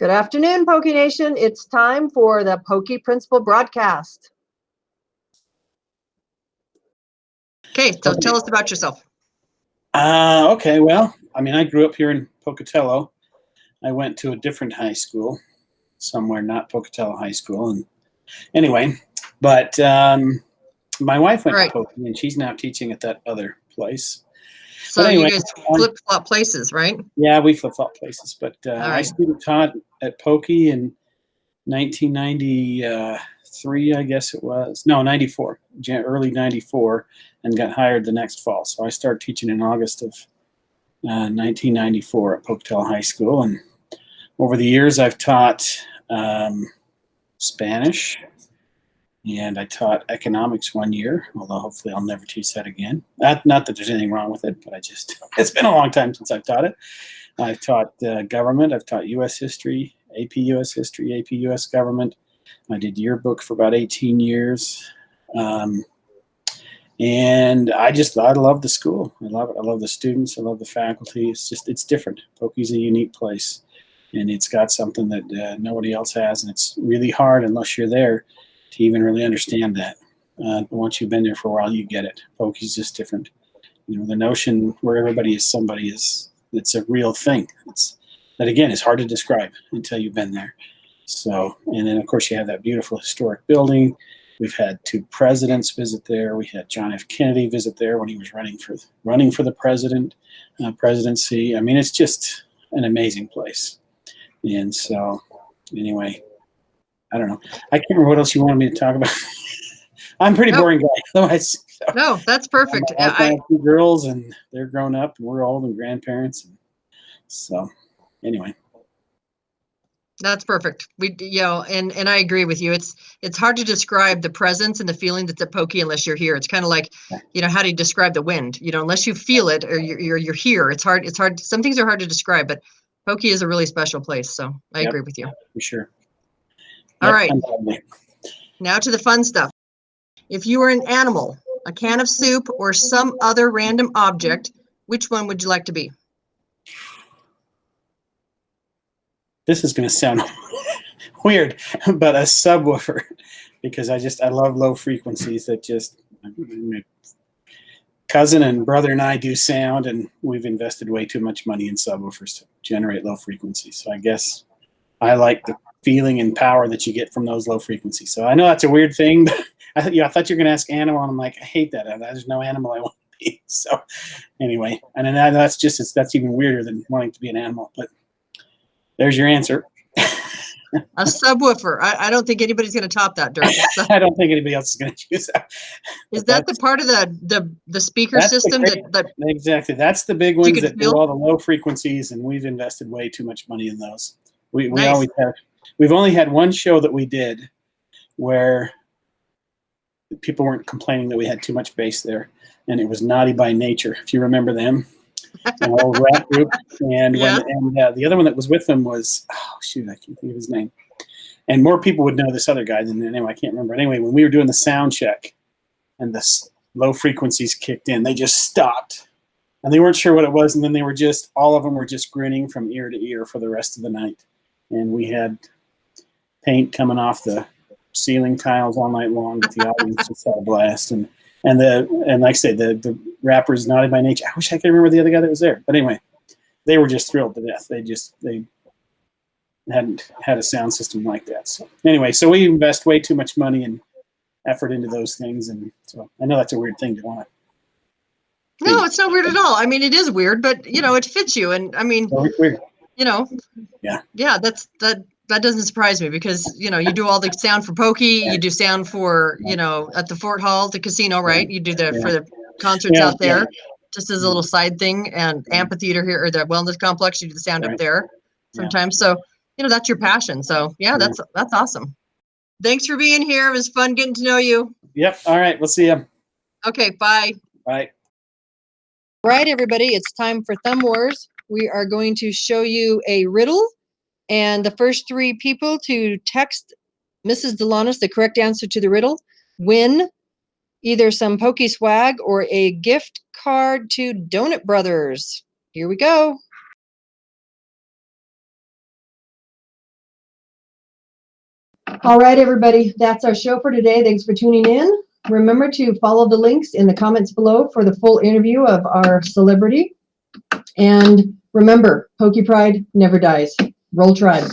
Good afternoon, Poky Nation. It's time for the Poky Principal broadcast. Okay, so tell us about yourself. Okay, well, I mean, I grew up here in Pocatello. I went to a different high school, somewhere not Pocatello High School. And anyway, but my wife went to Poky, and she's now teaching at that other place. So but anyway, you guys flip-flop places, right? Yeah, we flip-flop places. But I student taught at Poky in 1993, I guess it was. No, 94, early 94, and got hired the next fall. So I started teaching in August of 1994 at Pocatello High School. And over the years, I've taught Spanish, and I taught economics 1 year, although hopefully I'll never teach that again. Not that there's anything wrong with it, but it's been a long time since I've taught it. I've taught government. I've taught U.S. history, AP U.S. history, AP U.S. government. I did yearbook for about 18 years. And I love the school. I love it. I love the students. I love the faculty. It's different. Poky's a unique place, and it's got something that nobody else has, and it's really hard unless you're there to even really understand that. But once you've been there for a while, you get it. Poky's just different. You know, the notion where everybody is somebody it's a real thing. That again is hard to describe until you've been there. So, and then of course you have that beautiful historic building. We've had 2 presidents visit there. We had John F. Kennedy visit there when he was running for the presidency. I mean, it's just an amazing place. And so, anyway, I don't know. I can't remember what else you wanted me to talk about. I'm a pretty boring guy. Otherwise, no, that's perfect. I have 2 girls, and they're grown up, and we're old and grandparents. And so, anyway. That's perfect. And I agree with you. It's hard to describe the presence and the feeling that's at Poky unless you're here. It's kind of like, how do you describe the wind? Unless you feel it or you're here. It's hard. Some things are hard to describe, but Poky is a really special place. So I agree with you. For sure. All right. Now to the fun stuff. If you were an animal, a can of soup, or some other random object, which one would you like to be? This is going to sound weird, but a subwoofer, because I love low frequencies. My cousin and brother and I do sound, and we've invested way too much money in subwoofers to generate low frequencies. So I guess I like the feeling and power that you get from those low frequencies. So I know that's a weird thing, but I thought you were going to ask animal, and I'm like, I hate that. There's no animal I want to be. So anyway, and then that's even weirder than wanting to be an animal, but there's your answer. A subwoofer. I don't think anybody's going to top that, Derk. I don't think anybody else is going to choose that. Is that the part of the speaker system that exactly? That's the big ones that do all the low frequencies, and we've invested way too much money in those. We always have. We've only had one show that we did where people weren't complaining that we had too much bass there, and it was Naughty by Nature. If you remember them. An old rap group, and the other one that was with them was I can't think of his name. And more people would know this other guy than anyway. I can't remember. Anyway, when we were doing the sound check, and the low frequencies kicked in, they just stopped, and they weren't sure what it was. And then all of them were just grinning from ear to ear for the rest of the night. And we had paint coming off the ceiling tiles all night long, but the audience just had a blast. And like I say, the rappers Naughty by Nature. I wish I could remember the other guy that was there. But anyway, they were just thrilled to death. They hadn't had a sound system like that. So anyway, so we invest way too much money and effort into those things. And so I know that's a weird thing to want. No, it's not weird at all. I mean, it is weird, but it fits you. And I mean, weird. Yeah, that doesn't surprise me because, you do all the sound for Poky, you do sound for, at the Fort Hall, the casino, right? You do for the concerts out there, just as a little side thing, and amphitheater here, or the wellness complex, you do the sound up there sometimes. So, that's your passion. So yeah, that's awesome. Thanks for being here. It was fun getting to know you. Yep. All right. We'll see you. Okay. Bye. Bye. All right, everybody. It's time for Thumb Wars. We are going to show you a riddle. And the first 3 people to text Mrs. Delanis the correct answer to the riddle win either some Poky swag or a gift card to Donut Brothers. Here we go. All right, everybody. That's our show for today. Thanks for tuning in. Remember to follow the links in the comments below for the full interview of our celebrity. And remember, Poky Pride never dies. Roll Tribe.